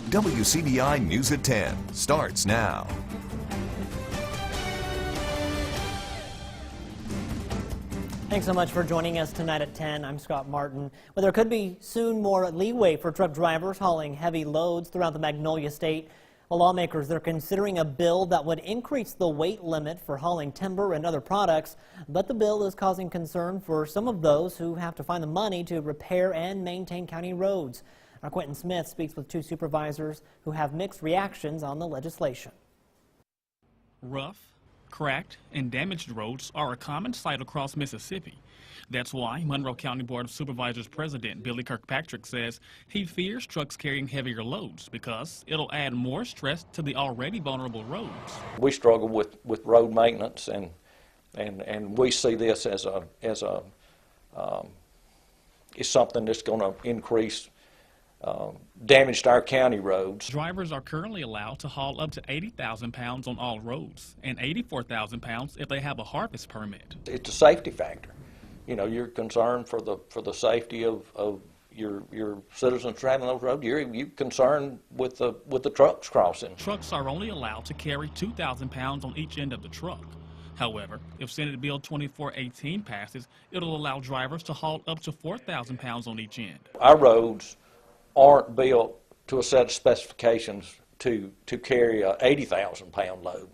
WCBI News at 10 starts now. Thanks so much for joining us tonight at 10. I'm Scott Martin. Well, there could be soon more leeway for truck drivers hauling heavy loads throughout the Magnolia State. Well, lawmakers, they're considering a bill that would increase the weight limit for hauling timber and other products, but the bill is causing concern for some of those who have to find the money to repair and maintain county roads. Our Quentin Smith speaks with two supervisors who have mixed reactions on the legislation. Rough, cracked, and damaged roads are a common sight across Mississippi. That's why Monroe County Board of Supervisors President Billy Kirkpatrick says he fears trucks carrying heavier loads because it'll add more stress to the already vulnerable roads. We struggle with road maintenance, and we see this as something that's going to increase damage to our county roads. Drivers are currently allowed to haul up to 80,000 pounds on all roads and 84,000 pounds if they have a harvest permit. It's a safety factor. You know, you're concerned for the safety of your citizens traveling those roads. You're concerned with the trucks crossing. Trucks are only allowed to carry 2,000 pounds on each end of the truck. However, if Senate Bill 2418 passes, it'll allow drivers to haul up to 4,000 pounds on each end. Our roads aren't built to a set of specifications to carry a 80,000 pound load,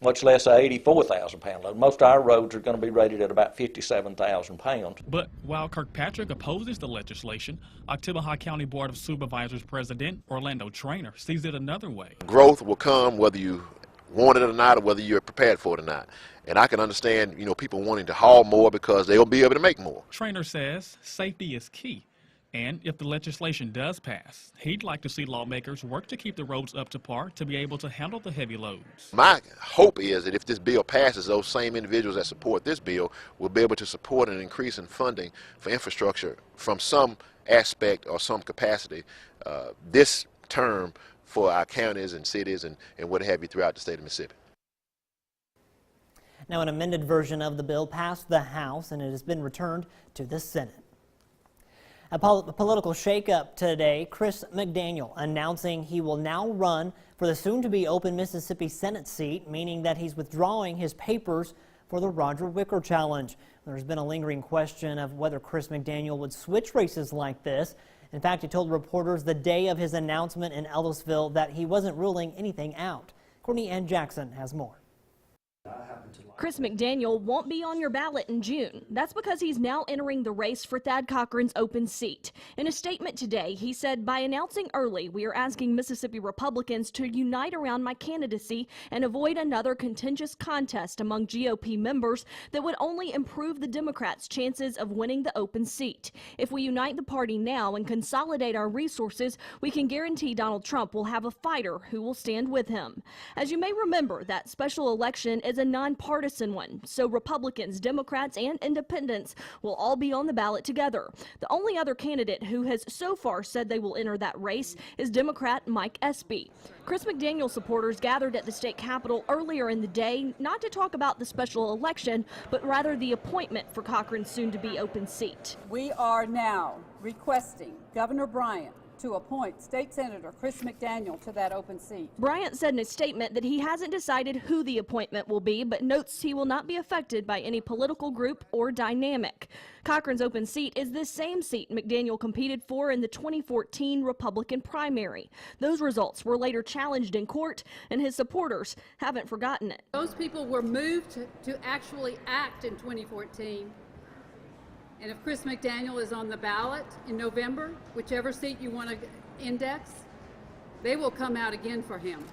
much less a 84,000 pound load. Most of our roads are going to be rated at about 57,000 pounds. But while Kirkpatrick opposes the legislation, Oktibbeha County Board of Supervisors President Orlando Traynor sees it another way. Growth will come whether you want it or not, or whether you're prepared for it or not. And I can understand, people wanting to haul more because they'll be able to make more. Traynor says safety is key. And if the legislation does pass, he'd like to see lawmakers work to keep the roads up to par to be able to handle the heavy loads. My hope is that if this bill passes, those same individuals that support this bill will be able to support an increase in funding for infrastructure from some aspect or some capacity this term for our counties and cities and what have you throughout the state of Mississippi. Now, an amended version of the bill passed the House and it has been returned to the Senate. A political shakeup today. Chris McDaniel announcing he will now run for the soon-to-be open Mississippi Senate seat, meaning that he's withdrawing his papers for the Roger Wicker challenge. There's been a lingering question of whether Chris McDaniel would switch races like this. In fact, he told reporters the day of his announcement in Ellisville that he wasn't ruling anything out. Courtney Ann Jackson has more. Chris McDaniel won't be on your ballot in June. That's because he's now entering the race for Thad Cochran's open seat. In a statement today, he said, "By announcing early, we are asking Mississippi Republicans to unite around my candidacy and avoid another contentious contest among GOP members that would only improve the Democrats' chances of winning the open seat. If we unite the party now and consolidate our resources, we can guarantee Donald Trump will have a fighter who will stand with him." As you may remember, that special election is a nonpartisan one, so Republicans, Democrats, and Independents will all be on the ballot together. The only other candidate who has so far said they will enter that race is Democrat Mike Espy. Chris McDaniel supporters gathered at the state capitol earlier in the day not to talk about the special election, but rather the appointment for Cochran's soon-to-be open seat. We are now requesting Governor Bryant to appoint State Senator Chris McDaniel to that open seat. Bryant said in a statement that he hasn't decided who the appointment will be, but notes he will not be affected by any political group or dynamic. Cochran's open seat is the same seat McDaniel competed for in the 2014 Republican primary. Those results were later challenged in court, and his supporters haven't forgotten it. Those people were moved to actually act in 2014. And if Chris McDaniel is on the ballot in November, whichever seat you want to index, they will come out again for him.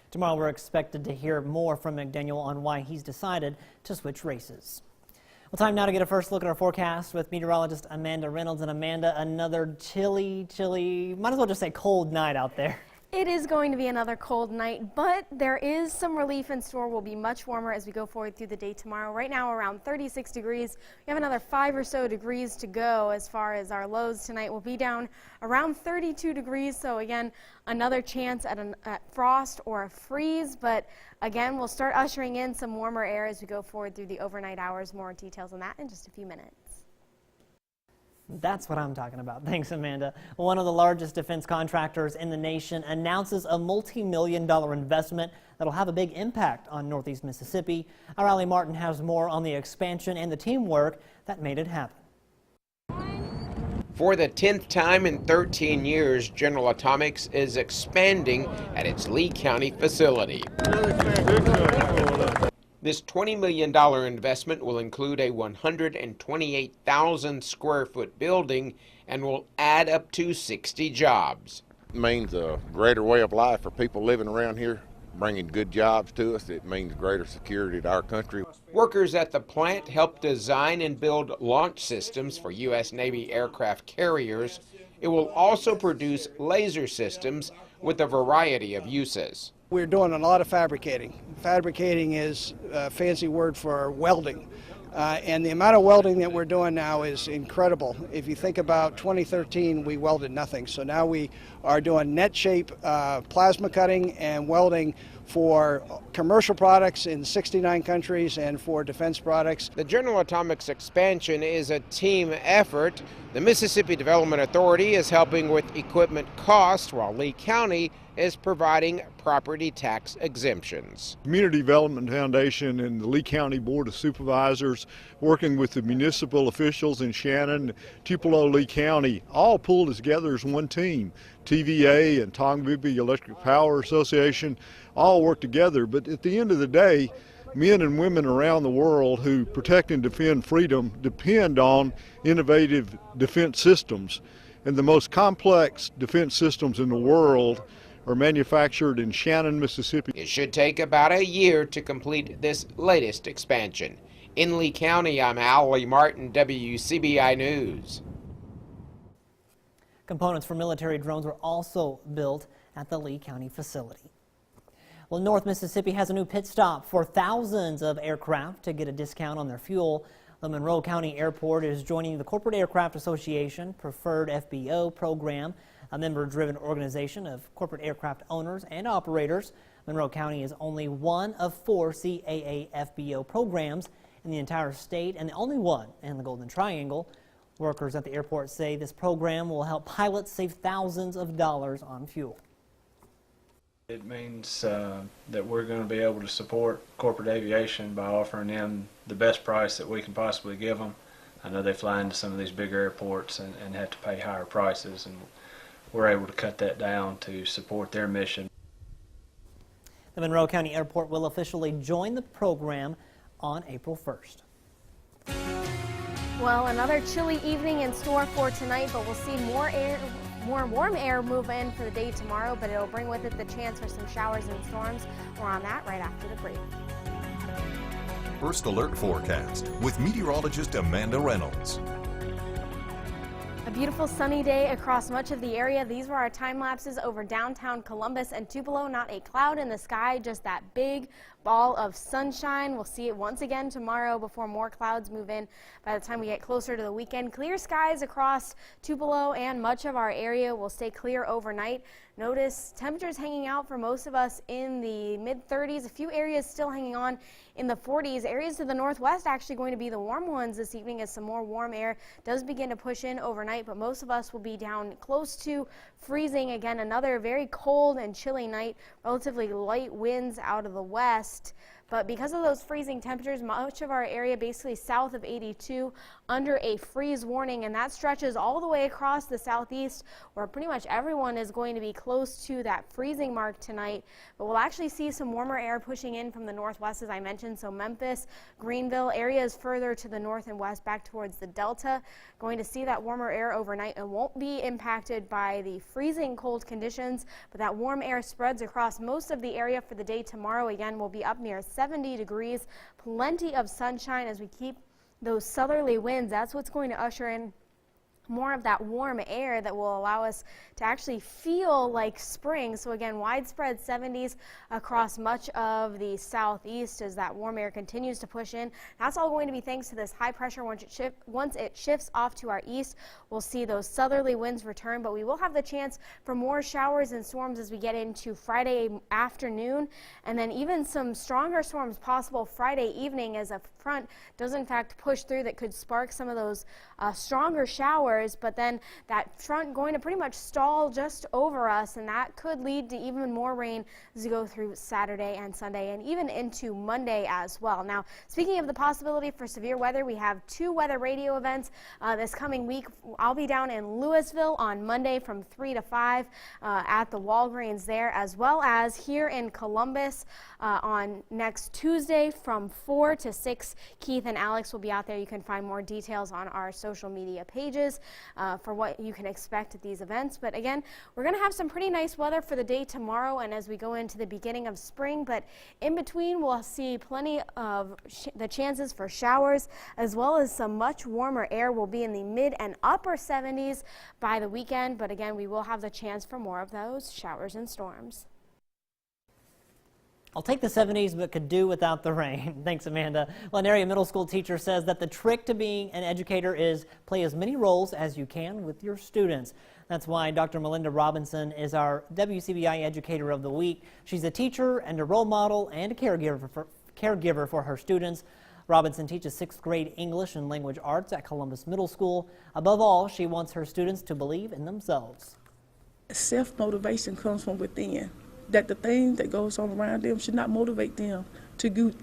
Tomorrow we're expected to hear more from McDaniel on why he's decided to switch races. Well, time now to get a first look at our forecast with meteorologist Amanda Reynolds. And Amanda, another chilly, might as well just say cold night out there. It is going to be another cold night, but there is some relief in store. We'll be much warmer as we go forward through the day tomorrow. Right now around 36 degrees. We have another 5 or so degrees to go as far as our lows tonight. We'll be down around 32 degrees. So again, another chance at frost or a freeze. But again, we'll start ushering in some warmer air as we go forward through the overnight hours. More details on that in just a few minutes. That's what I'm talking about. Thanks, Amanda. One of the largest defense contractors in the nation announces a multi-million-dollar investment that'll have a big impact on Northeast Mississippi. Our Allie Martin has more on the expansion and the teamwork that made it happen. For the 10th time in 13 years, General Atomics is expanding at its Lee County facility. This $20 million investment will include a 128,000 square foot building and will add up to 60 jobs. It means a greater way of life for people living around here, bringing good jobs to us. It means greater security to our country. Workers at the plant help design and build launch systems for U.S. Navy aircraft carriers. It will also produce laser systems with a variety of uses. We're doing a lot of fabricating. Fabricating is a fancy word for welding. And the amount of welding that we're doing now is incredible. If you think about 2013, we welded nothing. So now we are doing net shape plasma cutting and welding for commercial products in 69 countries and for defense products. The General Atomics expansion is a team effort. The Mississippi Development Authority is helping with equipment costs, while Lee County is providing property tax exemptions. Community Development Foundation and the Lee County Board of Supervisors, working with the municipal officials in Shannon, Tupelo, Lee County, all pulled together as one team. TVA and Tongvibee Electric Power Association all work together, but at the end of the day, men and women around the world who protect and defend freedom depend on innovative defense systems. And the most complex defense systems in the world are manufactured in Shannon, Mississippi. It should take about a year to complete this latest expansion. In Lee County, I'm Allie Martin, WCBI News. Components for military drones were also built at the Lee County facility. Well, North Mississippi has a new pit stop for thousands of aircraft to get a discount on their fuel. The Monroe County Airport is joining the Corporate Aircraft Association Preferred FBO program, a member-driven organization of corporate aircraft owners and operators. Monroe County is only one of 4 CAA FBO programs in the entire state and the only one in the Golden Triangle. Workers at the airport say this program will help pilots save thousands of dollars on fuel. It means that we're going to be able to support corporate aviation by offering them the best price that we can possibly give them. I know they fly into some of these bigger airports and have to pay higher prices, and we're able to cut that down to support their mission. The Monroe County Airport will officially join the program on April 1st. Well, another chilly evening in store for tonight, but we'll see more warm air move in for the day tomorrow, but it'll bring with it the chance for some showers and storms. More on that right after the break. First Alert Forecast with meteorologist Amanda Reynolds. A beautiful sunny day across much of the area. These were our time lapses over downtown Columbus and Tupelo. Not a cloud in the sky, just that big ball of sunshine. We'll see it once again tomorrow before more clouds move in by the time we get closer to the weekend. Clear skies across Tupelo and much of our area will stay clear overnight. Notice temperatures hanging out for most of us in the mid-30s. A few areas still hanging on in the 40s. Areas to the northwest actually going to be the warm ones this evening as some more warm air does begin to push in overnight, but most of us will be down close to freezing. Again, another very cold and chilly night, relatively light winds out of the west. But because of those freezing temperatures, much of our area basically south of 82 under a freeze warning, and that stretches all the way across the southeast where pretty much everyone is going to be close to that freezing mark tonight. But we'll actually see some warmer air pushing in from the northwest, as I mentioned. So Memphis, Greenville, areas further to the north and west back towards the Delta, going to see that warmer air overnight and won't be impacted by the freezing cold conditions. But that warm air spreads across most of the area for the day tomorrow. Again, we'll be up near 70 degrees, plenty of sunshine as we keep those southerly winds. That's what's going to usher in more of that warm air that will allow us to actually feel like spring. So again, widespread 70s across much of the southeast as that warm air continues to push in. That's all going to be thanks to this high pressure. Once it shifts off to our east, we'll see those southerly winds return, but we will have the chance for more showers and storms as we get into Friday afternoon, and then even some stronger storms possible Friday evening as a front does in fact push through that could spark some of those stronger showers showers, but then that front going to pretty much stall just over us, and that could lead to even more rain as we go through Saturday and Sunday and even into Monday as well. Now, speaking of the possibility for severe weather, we have 2 weather radio events this coming week. I'll be down in Louisville on Monday from 3 to 5 at the Walgreens there, as well as here in Columbus on next Tuesday from 4 to 6. Keith and Alex will be out there. You can find more details on our social media pages for what you can expect at these events. But again, we're going to have some pretty nice weather for the day tomorrow and as we go into the beginning of spring. But in between, we'll see plenty of the chances for showers, as well as some much warmer air. Will be in the mid and upper 70s by the weekend. But again, we will have the chance for more of those showers and storms. I'll take the 70s, but could do without the rain. Thanks, Amanda. Well, an area middle school teacher says that the trick to being an educator is play as many roles as you can with your students. That's why Dr. Melinda Robinson is our WCBI Educator of the Week. She's a teacher and a role model and a caregiver for her students. Robinson teaches 6th grade English and language arts at Columbus Middle School. Above all, she wants her students to believe in themselves. Self-motivation comes from within. That the thing that goes on around them should not motivate them to do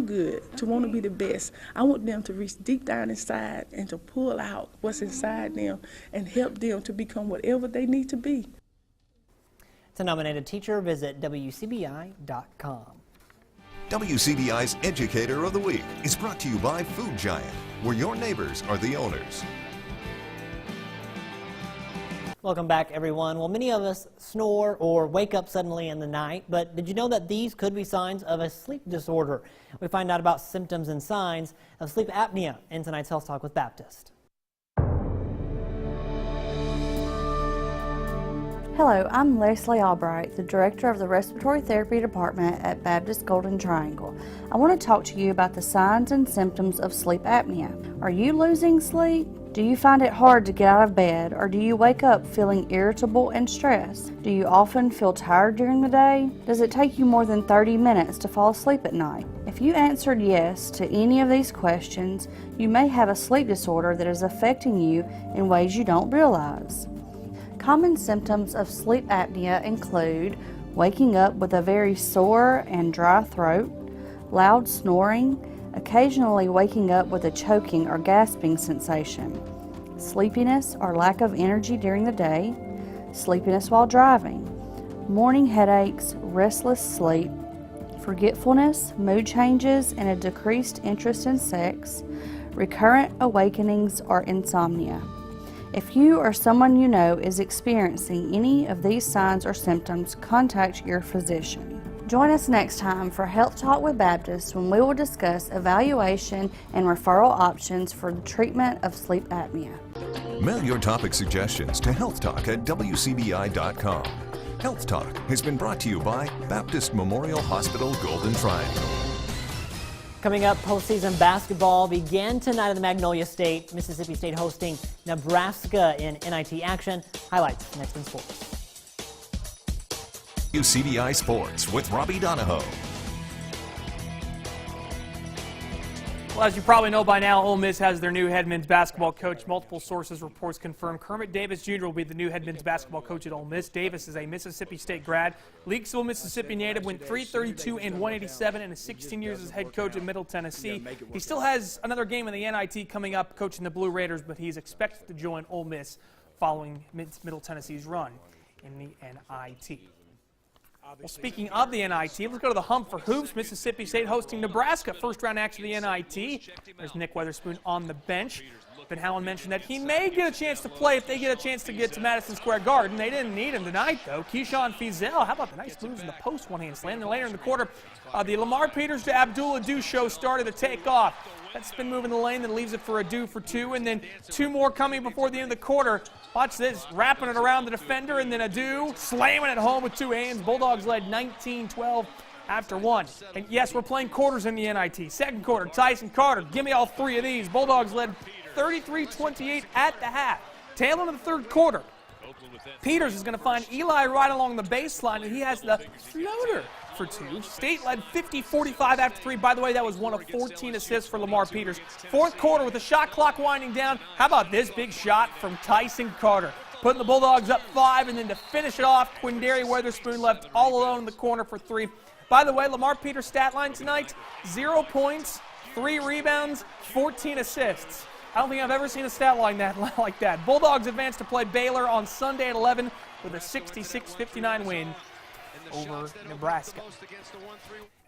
good, to want to be the best. I want them to reach deep down inside and to pull out what's inside them and help them to become whatever they need to be. To nominate a teacher, visit WCBI.com. WCBI's Educator of the Week is brought to you by Food Giant, where your neighbors are the owners. Welcome back, everyone. Well, many of us snore or wake up suddenly in the night, but did you know that these could be signs of a sleep disorder? We find out about symptoms and signs of sleep apnea in tonight's Health Talk with Baptist. Hello, I'm Leslie Albright, the Director of the Respiratory Therapy Department at Baptist Golden Triangle. I want to talk to you about the signs and symptoms of sleep apnea. Are you losing sleep? Do you find it hard to get out of bed, or do you wake up feeling irritable and stressed? Do you often feel tired during the day? Does it take you more than 30 minutes to fall asleep at night? If you answered yes to any of these questions, you may have a sleep disorder that is affecting you in ways you don't realize. Common symptoms of sleep apnea include waking up with a very sore and dry throat, loud snoring, occasionally waking up with a choking or gasping sensation, sleepiness or lack of energy during the day, sleepiness while driving, morning headaches, restless sleep, forgetfulness, mood changes, and a decreased interest in sex, recurrent awakenings, or insomnia. If you or someone you know is experiencing any of these signs or symptoms, contact your physician. Join us next time for Health Talk with Baptist, when we will discuss evaluation and referral options for the treatment of sleep apnea. Mail your topic suggestions to healthtalk@wcbi.com. Health Talk has been brought to you by Baptist Memorial Hospital Golden Triangle. Coming up, postseason basketball began tonight at the Magnolia State. Mississippi State hosting Nebraska in NIT action. Highlights next in sports. WCBI Sports with Robbie Donahoe. Well, as you probably know by now, Ole Miss has their new head men's basketball coach. Multiple sources reports confirm Kermit Davis Jr. will be the new head men's basketball coach at Ole Miss. Davis is a Mississippi State grad. Leakesville, Mississippi native, went 332 and 187 in his 16 years as head coach at Middle Tennessee. He still has another game in the NIT coming up coaching the Blue Raiders, but he's expected to join Ole Miss following Middle Tennessee's run in the NIT. Well, speaking of the NIT, let's go to the hump for hoops. Mississippi State hosting Nebraska. First round action of the NIT. There's Nick Weatherspoon on the bench. Ben Howland mentioned that he may get a chance to play if they get a chance to get to Madison Square Garden. They didn't need him tonight, though. Keyshawn Feazell, how about the nice moves in the post, one-hand slam. Then later in the quarter, the Lamar Peters to Abdul Adu show started to take off. That spin move in the lane that leaves it for Adu for two, and then two more coming before the end of the quarter. Watch this, wrapping it around the defender, and then Adu slamming it home with two hands. Bulldogs led 19-12 after one. And yes, we're playing quarters in the NIT. Second quarter, Tyson Carter, give me all three of these. Bulldogs led 33-28 at the half. Tail end of the third quarter. Peters is going to find Eli right along the baseline, and he has the floater for two. State led 50-45 after three. By the way, that was one of 14 assists for Lamar Peters. Fourth quarter with the shot clock winding down. How about this big shot from Tyson Carter? Putting the Bulldogs up 5, and then to finish it off, Quindary Weatherspoon left all alone in the corner for 3. By the way, Lamar Peters' stat line tonight, 0 points, 3 rebounds, 14 assists. I don't think I've ever seen a stat line like that. Bulldogs advance to play Baylor on Sunday at 11 with a 66-59 win over Nebraska.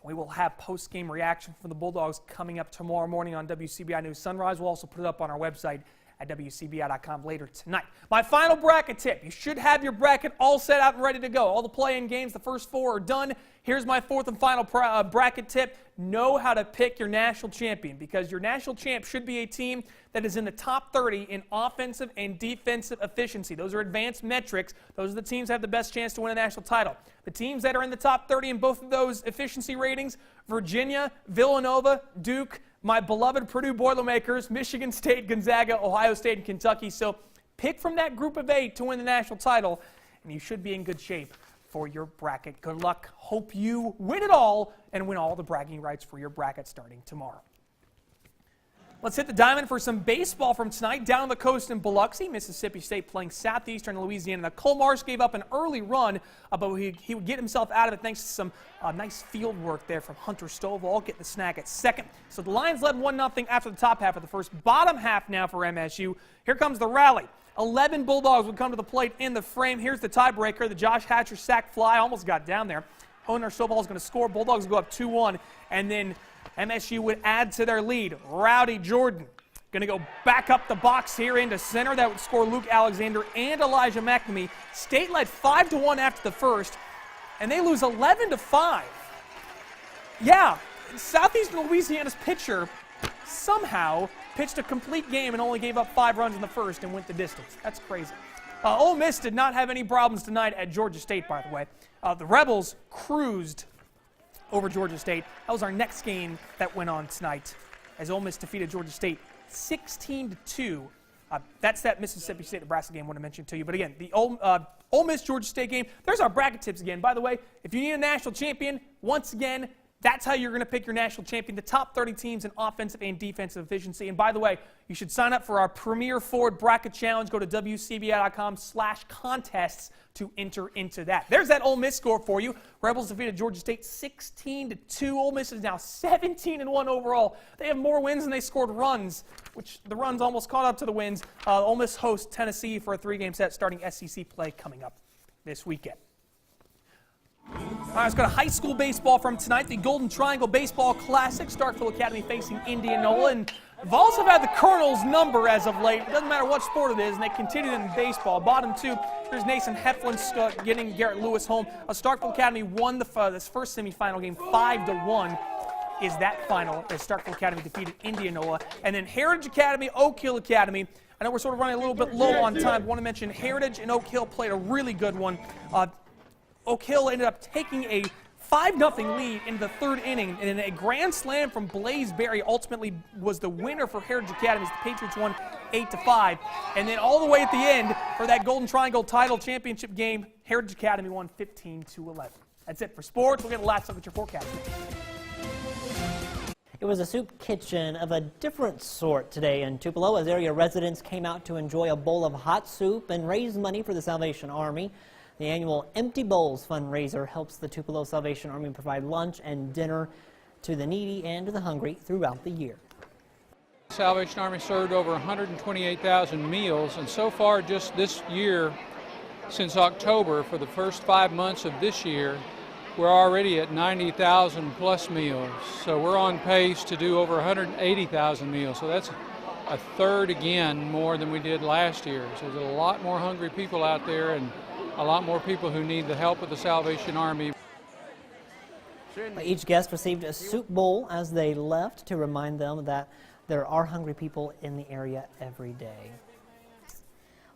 We will have post-game reaction from the Bulldogs coming up tomorrow morning on WCBI News Sunrise. We'll also put it up on our website at WCBI.com later tonight. My final bracket tip. You should have your bracket all set out and ready to go. All the play-in games, the first 4 are done. Here's my fourth and final bracket tip. Know how to pick your national champion, because your national champ should be a team that is in the top 30 in offensive and defensive efficiency. Those are advanced metrics. Those are the teams that have the best chance to win a national title. The teams that are in the top 30 in both of those efficiency ratings, Virginia, Villanova, Duke, my beloved Purdue Boilermakers, Michigan State, Gonzaga, Ohio State, and Kentucky. So pick from that group of 8 to win the national title, and you should be in good shape for your bracket. Good luck. Hope you win it all and win all the bragging rights for your bracket starting tomorrow. Let's hit the diamond for some baseball from tonight. Down on the coast in Biloxi, Mississippi State playing Southeastern Louisiana. Now, Cole Marsh gave up an early run, but he would get himself out of it thanks to some nice field work there from Hunter Stovall, getting the snag at second. So the Lions led 1-0 after the top half of the first. Bottom half now for MSU. Here comes the rally. 11 Bulldogs would come to the plate in the frame. Here's the tiebreaker. The Josh Hatcher sack fly almost got down there. Hunter Stovall is going to score. Bulldogs go up 2-1, and then MSU would add to their lead. Rowdy Jordan going to go back up the box here into center. That would score Luke Alexander and Elijah McNamee. State led 5-1 after the first, and they lose 11-5. Yeah, Southeastern Louisiana's pitcher somehow pitched a complete game and only gave up 5 runs in the first and went the distance. That's crazy. Ole Miss did not have any problems tonight at Georgia State, by the way. The Rebels cruised over Georgia State. That was our next game that went on tonight, as Ole Miss defeated Georgia State 16-2. That's that Mississippi State-Nebraska game I want to mention to you. But again, the Ole Miss-Georgia State game, there's our bracket tips again. By the way, if you need a national champion, once again, that's how you're going to pick your national champion, the top 30 teams in offensive and defensive efficiency. And by the way, you should sign up for our Premier Forward Bracket Challenge. Go to WCBI.com/contests to enter into that. There's that Ole Miss score for you. Rebels defeated Georgia State 16-2. Ole Miss is now 17-1 overall. They have more wins than they scored runs, which the runs almost caught up to the wins. Ole Miss hosts Tennessee for a 3-game set starting SEC play coming up this weekend. All right, let's go to high school baseball from tonight. The Golden Triangle Baseball Classic. Starkville Academy facing Indianola. And Vols have had the Colonels' number as of late. It doesn't matter what sport it is, and they continue in baseball. Bottom 2, here's Nathan Heflin getting Garrett Lewis home. Starkville Academy won this first semifinal game 5-1. Is that final as Starkville Academy defeated Indianola. And then Heritage Academy, Oak Hill Academy. I know we're sort of running a little bit low on time. I want to mention Heritage and Oak Hill played a really good one. Oak Hill ended up taking a 5-0 lead in the third inning, and a grand slam from Blaze Berry ultimately was the winner for Heritage Academy. The Patriots won 8-5. And then all the way at the end for that Golden Triangle title championship game, Heritage Academy won 15-11. That's it for sports. We'll get the last look at your forecast. It was a soup kitchen of a different sort today in Tupelo as area residents came out to enjoy a bowl of hot soup and raise money for the Salvation Army. The annual Empty Bowls fundraiser helps the Tupelo Salvation Army provide lunch and dinner to the needy and to the hungry throughout the year. The Salvation Army served over 128,000 meals, and so far just this year, since October, for the first 5 months of this year, we're already at 90,000 plus meals. So we're on pace to do over 180,000 meals. So that's a third again more than we did last year. So there's a lot more hungry people out there, and a lot more people who need the help of the Salvation Army. Each guest received a soup bowl as they left to remind them that there are hungry people in the area every day.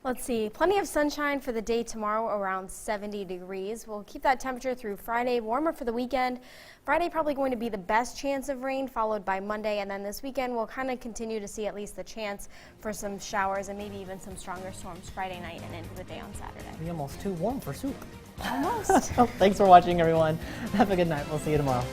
Let's see, plenty of sunshine for the day tomorrow, around 70 degrees. We'll keep that temperature through Friday, warmer for the weekend. Friday probably going to be the best chance of rain, followed by Monday, and then this weekend we'll kind of continue to see at least the chance for some showers and maybe even some stronger storms Friday night and into the day on Saturday. Be almost too warm for soup. Almost. Thanks for watching, everyone. Have a good night. We'll see you tomorrow.